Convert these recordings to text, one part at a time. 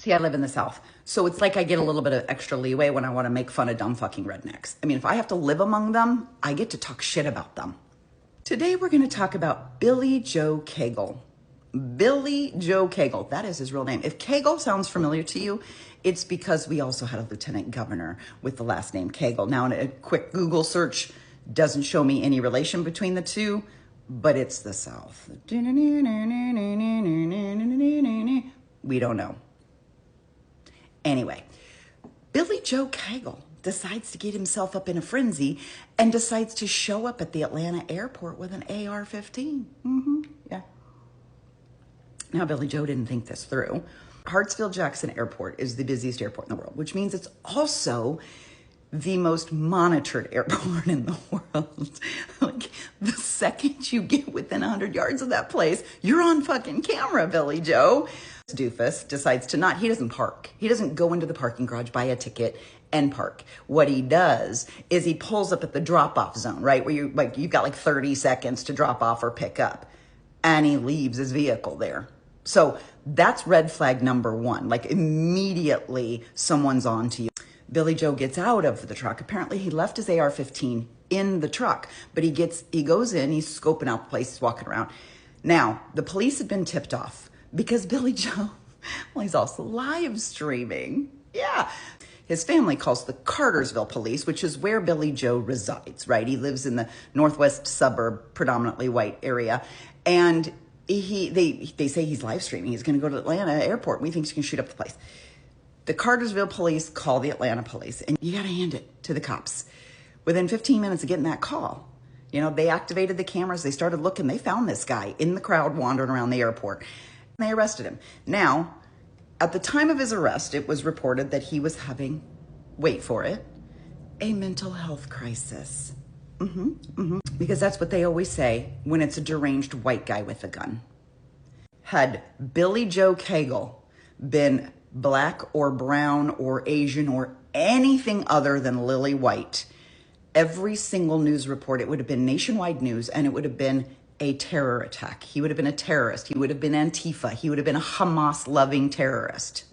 See, I live in the South, so it's like I get a little bit of extra leeway when I want to make fun of dumb fucking rednecks. I mean, if I have to live among them, I get to talk shit about them. Today, we're going to talk about Billy Joe Kagle. Billy Joe Kagle, that is his real name. If Kagle sounds familiar to you, it's because we also had a lieutenant governor with the last name Kagle. Now, in a quick Google search, doesn't show me any relation between the two, but it's the South. We don't know. Anyway, Billy Joe Kagle decides to get himself up in a frenzy and decides to show up at the Atlanta airport with an AR-15. Yeah. Now, Billy Joe didn't think this through. Hartsfield-Jackson Airport is the busiest airport in the world, which means it's also the most monitored airport in the world. Like, the second you get within 100 yards of that place, you're on fucking camera, Billy Joe. Doofus decides to not, he doesn't park. He doesn't go into the parking garage, buy a ticket, and park. What he does is he pulls up at the drop-off zone, right? Where you've got like 30 seconds to drop off or pick up. And he leaves his vehicle there. So that's red flag number one. Like, immediately someone's on to you. Billy Joe gets out of the truck. Apparently he left his AR-15 in the truck, but he goes in, he's scoping out the place, he's walking around. Now, the police had been tipped off because Billy Joe, well, he's also live streaming. Yeah. His family calls the Cartersville police, which is where Billy Joe resides, right? He lives in the northwest suburb, predominantly white area. And they say he's live streaming. He's going to go to Atlanta airport. We think he can shoot up the place. The Cartersville police call the Atlanta police, and you got to hand it to the cops. Within 15 minutes of getting that call, you know, they activated the cameras. They started looking. They found this guy in the crowd wandering around the airport. And they arrested him. Now, at the time of his arrest, it was reported that he was having, wait for it, a mental health crisis. Because that's what they always say when it's a deranged white guy with a gun. Had Billy Joe Kagle been black or brown or Asian or anything other than lily white, every single news report, it would have been nationwide news, and it would have been a terror attack. He would have been a terrorist. He would have been Antifa. He would have been a Hamas-loving terrorist.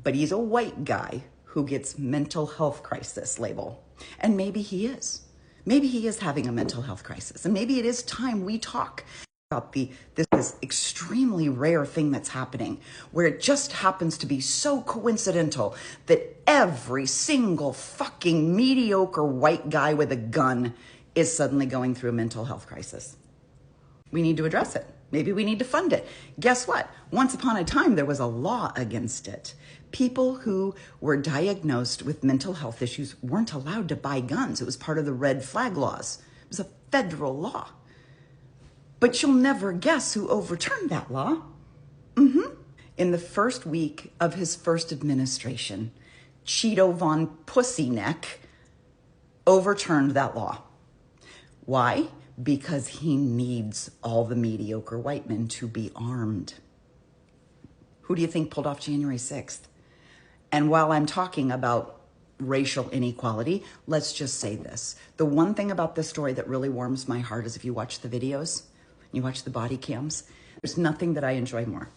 But he's a white guy who gets mental health crisis label. And maybe he is. Maybe he is having a mental health crisis. And maybe it is time we talk about this extremely rare thing that's happening, where it just happens to be so coincidental that every single fucking mediocre white guy with a gun is suddenly going through a mental health crisis. We need to address it. Maybe we need to fund it. Guess what? Once upon a time, there was a law against it. People who were diagnosed with mental health issues weren't allowed to buy guns. It was part of the red flag laws. It was a federal law. But you'll never guess who overturned that law. In the first week of his first administration, Cheeto Von Pussyneck overturned that law. Why? Because he needs all the mediocre white men to be armed. Who do you think pulled off January 6th? And while I'm talking about racial inequality, let's just say this. The one thing about this story that really warms my heart is if you watch the videos, you watch the body cams, there's nothing that I enjoy more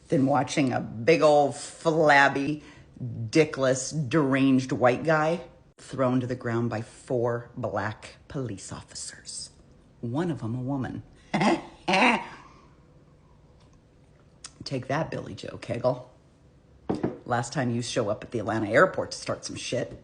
than watching a big old flabby, dickless, deranged white guy thrown to the ground by 4 black police officers. One of them a woman. Take that, Billy Joe Kagle. Last time you show up at the Atlanta airport to start some shit.